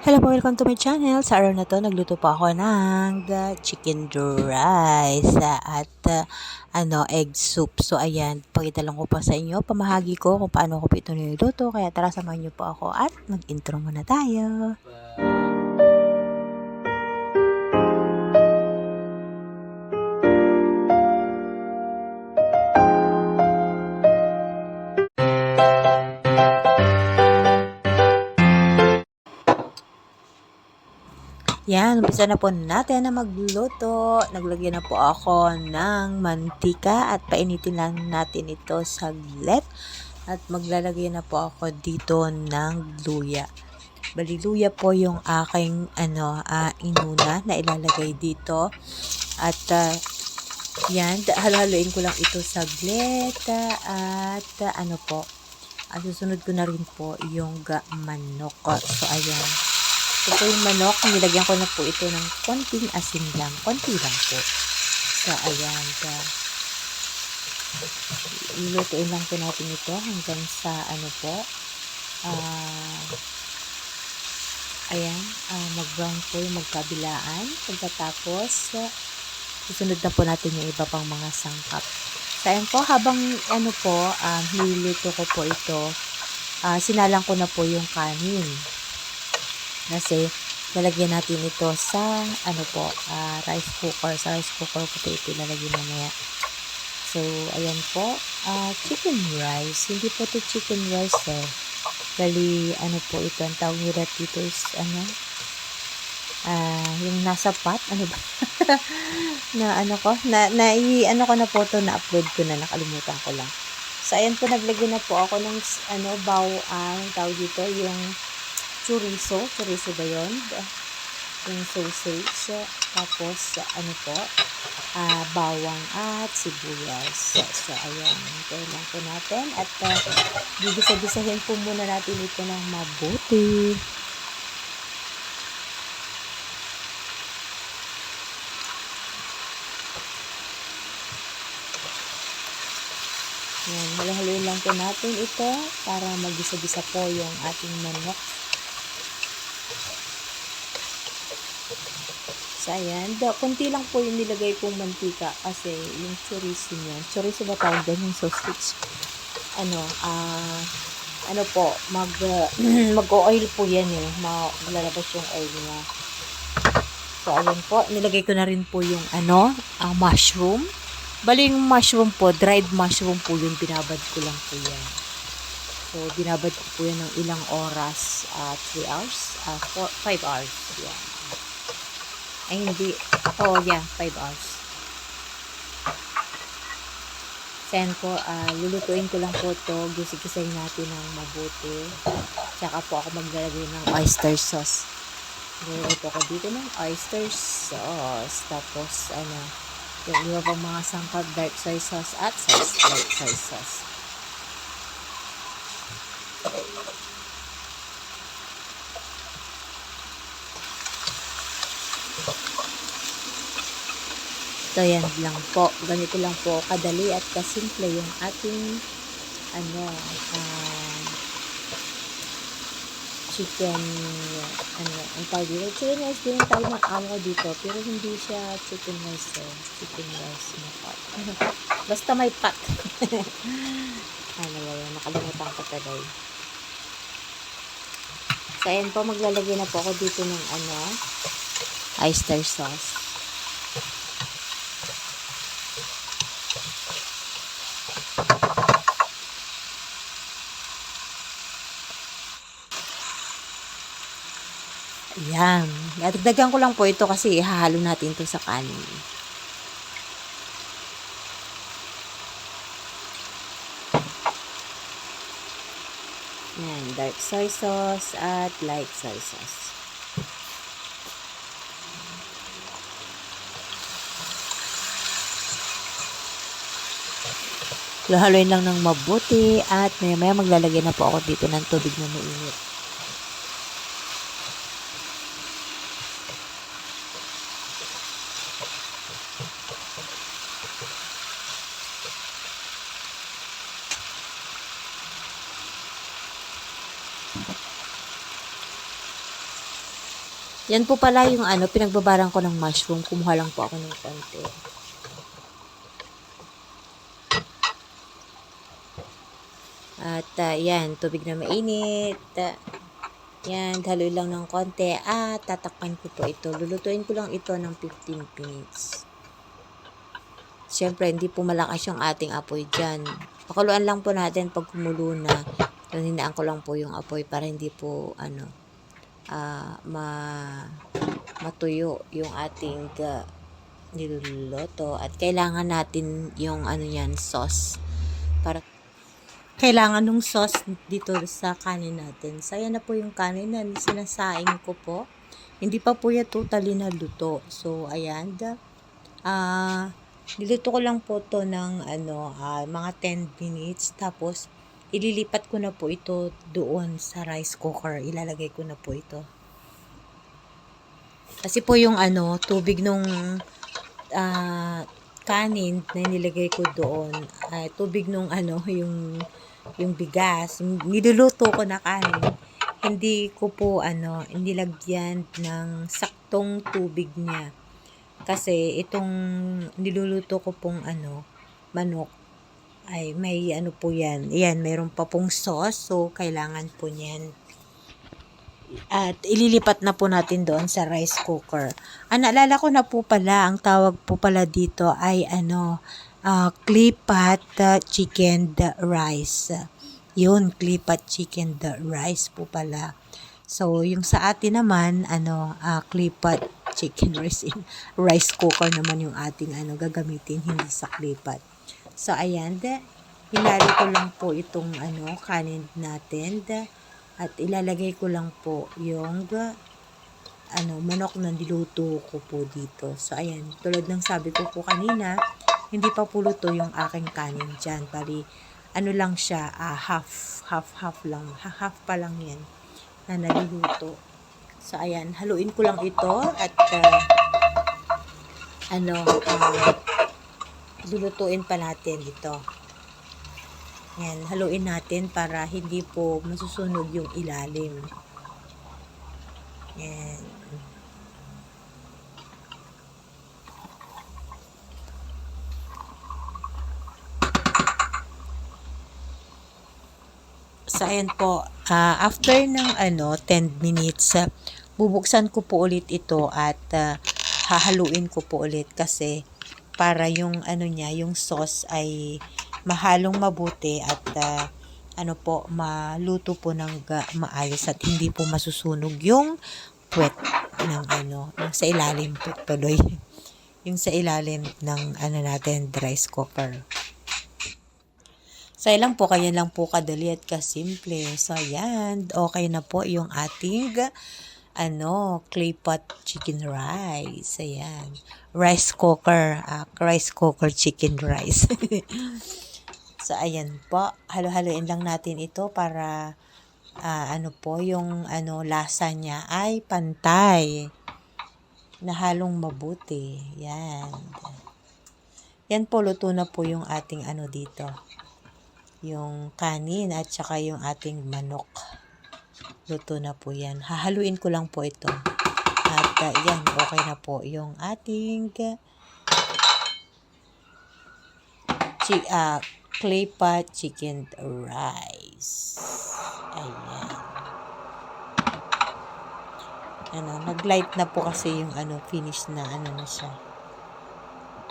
Hello po, welcome to my channel. Sa araw na to, nagluto po ako ng chicken rice at egg soup. So ayan, pakita lang ko pa sa inyo, pamahagi ko kung paano ko po ito niluto. Kaya tara, samahan niyo po ako at mag-intro muna tayo. Yan, umpisa na po natin na magluto. Naglagyan na po ako ng mantika at painitin lang natin ito saglit. At maglalagay na po ako dito ng luya. Bali, luya po yung aking inuna na ilalagay dito. At yan, haluhaluin ko lang ito saglit. At susunod ko na rin po yung manok. So, ayan. Ito po yung manok, nilagyan ko na po ito ng konting asin lang. Konti lang po. So, ayan. Ilutuin lang po natin ito hanggang sa mag-brown po yung magkabilaan. Pagkatapos, susunod na po natin yung iba pang mga sangkap. So, ayan po, habang niluluto ko po ito, sinalang ko na po yung kanin. Kasi lalagyan natin ito sa rice cooker. Sa rice cooker ko ito ilalagay mamaya. So, ayan po, chicken rice. Hindi po ito chicken rice Bali, ito, ang tawag nila dito is, yung nasa pot, ko na po ito, na-upload ko na, nakalimutan ko lang. So, ayan po, naglagay na po ako ng, tawag dito, yung chorizo ba yun? Yung sausage, tapos, bawang at sibuyas. So, ayan, hintayin lang po natin, at gigisa-gisahin po muna natin ito ng mabuti. Ayan, halo-haloin lang po natin ito para magisa-gisa po yung ating manok. So, ayan. Kunti lang po yung nilagay kong mantika kasi yung chorizo niya. Chorizo ba tawag doon yung sausage? Mag-oil po yan maglalabas yung oil niya. So, ayan po. Nilagay ko na rin po yung mushroom. Bali yung mushroom po, dried mushroom po yun. Binabad ko lang po yan. So, binabad ko po yan ng ilang oras. 3 hours? 5 hours. Yan. Ay, hindi. 5 hours. Then po, lulutuin ko lang po ito. Gisa-gisahin natin ng mabuti. Tsaka po ako maglalagay ng oyster sauce. Luluto po ako dito ng oyster sauce. Tapos, yung iba pang mga sangkap, dark soy sauce at light soy sauce. So, yan lang po. Ganito lang po kadali at kasimple yung ating chicken ang tawag dito. Chicken rice din ang tawag ng amo dito. Pero hindi siya chicken rice chicken rice na pot. Basta may pot. Nakalimutan ko tuloy. So, ayan po. Maglalagay na po ako dito ng oyster sauce. Ayan. Dagdagan ko lang po ito kasi ihahalo natin ito sa kanin. Ayan. Dark soy sauce at light soy sauce. Haluin lang ng mabuti at maya maglalagay na po ako dito ng tubig na mainit. Yan po pala yung pinagbabaran ko ng mushroom. Kumuha lang po ako ng konti. At yan, tubig na mainit. Yan, haluin lang ng konti. At tatakpan ko po ito. Lulutuin ko lang ito ng 15 minutes. Siyempre, hindi po malakas yung ating apoy dyan. Pakuluan lang po natin pag kumulo na. Hinaan ko lang po yung apoy para hindi po matuyo yung ating niluluto. At kailangan natin yung sauce. Para kailangan ng sauce dito sa kanin natin. So, ayan na po yung kanin na sinasaing ko po. Hindi pa po yan totally naluto. So, ayan. Niluto ko lang po to ng mga 10 minutes. Tapos, ililipat ko na po ito doon sa rice cooker. Ilalagay ko na po ito. Kasi po yung tubig nung kanin na nilagay ko doon, tubig nung yung bigas, niluluto ko na kanin, hindi ko po nilagyan ng saktong tubig niya. Kasi itong niluluto ko pong manok ay may po yan. Ayan, mayroon pa pong sauce. So, kailangan po niyan. At ililipat na po natin doon sa rice cooker. Naalala ko na po pala, ang tawag po pala dito ay clay pot chicken rice. Yun, clay pot chicken rice po pala. So, yung sa atin naman, clay pot chicken rice in rice cooker naman yung ating gagamitin, hindi sa clay pot. So, ayan, hilali ko lang po itong kanin natin. At ilalagay ko lang po yung manok na niluto ko po dito. So, ayan, tulad ng sabi ko po kanina, hindi pa po luto yung aking kanin dyan. Bali, lang siya, half lang. Half pa lang yan na naluluto. So, ayan, haluin ko lang ito at lulutuin pa natin ito. Ayan, haluin natin para hindi po masusunog yung ilalim. Ayan. So, ayan po. After ng 10 minutes, bubuksan ko po ulit ito at hahaluin ko po ulit kasi para yung yung sauce ay mahalong mabuti at maluto po ng maayos at hindi po masusunog yung puwet ng yung sa ilalim po tuloy. Yung sa ilalim ng natin, rice cooker. So, lang po, kaya lang po kadali at kasimple. So, ayan, okay na po yung ating clay pot chicken rice. Ayan. Rice cooker chicken rice. So, ayan po. Halo-haloin lang natin ito para yung lasa niya ay pantay. Na halong mabuti. Yan. Yan po, luto na po yung ating dito. Yung kanin at saka yung ating manok. Luto na po yan. Hahaluin ko lang po ito. At yan, okay na po yung ating clay pot chicken rice. Ayan. Nag-light na po kasi yung finish na na siya.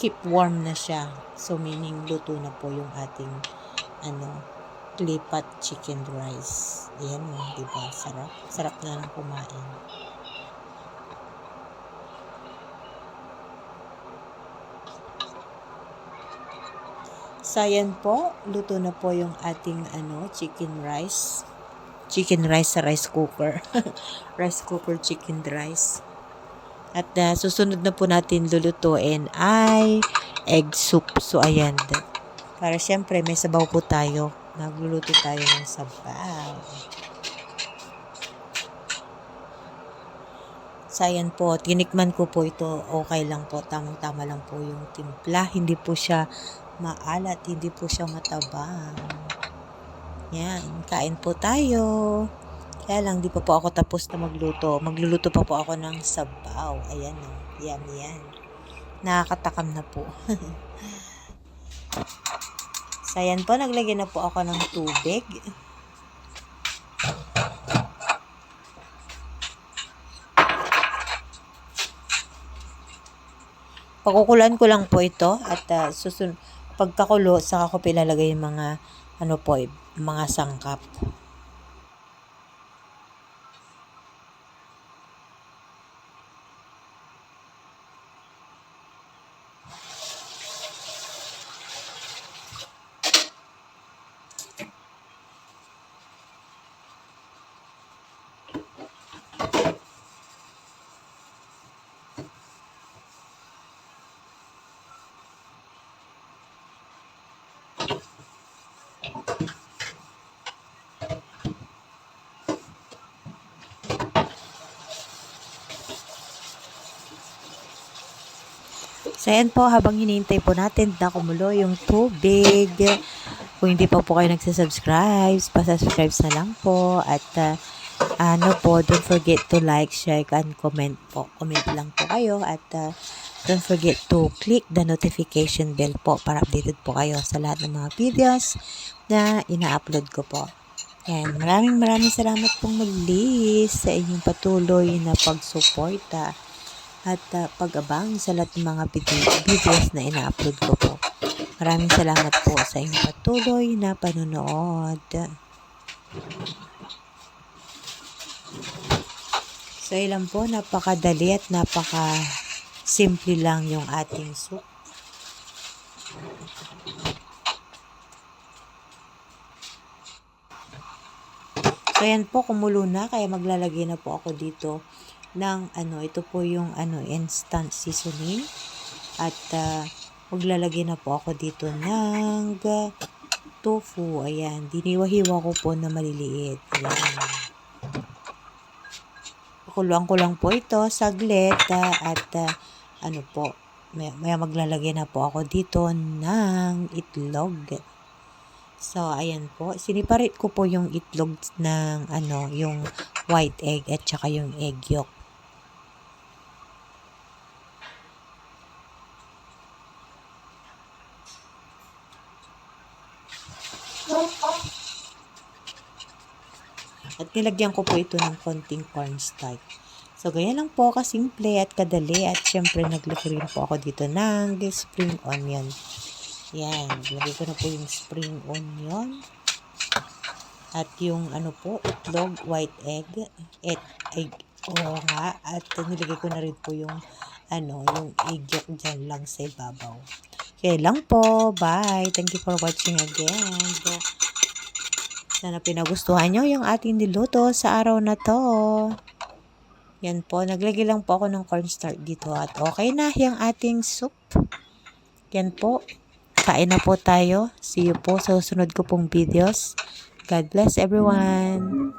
Keep warm na siya. So, meaning luto na po yung ating clay pot chicken rice. Ayan o, diba? Sarap. Sarap na lang kumain. So, ayan po. Luto na po yung ating chicken rice. Chicken rice sa rice cooker. Rice cooker chicken rice. At susunod na po natin lulutuin ay egg soup. So, ayan. Para syempre may sabaw po tayo. Nagluluto tayo ng sabaw. So, ayan po. Tinikman ko po ito. Okay lang po. Tamang-tama lang po yung timpla. Hindi po siya maalat. Hindi po siya matabang. Yan. Kain po tayo. Kaya lang, di pa po ako tapos na magluto. Magluluto pa po ako ng sabaw. Ayan o. Yan, yan. Nakakatakam na po. So, ayan po. Naglagay na po ako ng tubig. Pakukulan ko lang po ito at pagkakulo, saka ko pilalagay yung mga ano po, mga sangkap. So, ayan po, habang hinihintay po natin na kumulo yung tubig. Kung hindi pa po kayo nagsasubscribe, pasubscribe na lang po. At don't forget to like, share, and comment po. Comment lang po kayo. At don't forget to click the notification bell po para updated po kayo sa lahat ng mga videos na ina-upload ko po. Yan, maraming salamat pong muli sa inyong patuloy na pagsuporta at pag-abang sa lahat ng mga videos na ina-upload ko po. Maraming salamat po sa inyong patuloy na panonood. So, ilan po, napakadali at napaka-simple lang yung ating soup. So, ayan po, kumulo na, kaya maglalagay na po ako dito ng ito po yung instant seasoning at maglalagay na po ako dito ng tofu. Ayan, diniwa-hiwa ko po na maliliit. Ayan. Pakuluan ko lang po ito saglit at may maglalagay na po ako dito ng itlog. So, ayan po. Siniparate ko po yung itlog ng yung white egg at saka yung egg yolk. At nilagyan ko po ito ng konting cornstarch. So, ganyan lang po kasimple at kadali. At syempre, naglagay rin po ako dito ng spring onion. Yan. Lagay ko na po yung spring onion. At yung itlog, white egg. Oo nga. At nilagay ko na rin po yung yung egg yolk dyan lang sa ibabaw. Okay lang po. Bye. Thank you for watching again. Sana pinagustuhan nyo yung ating niluto sa araw na to. Yan po, naglagay lang po ako ng cornstarch dito at okay na yung ating soup. Yan po, kain na po tayo. See you po sa susunod ko pong videos. God bless everyone.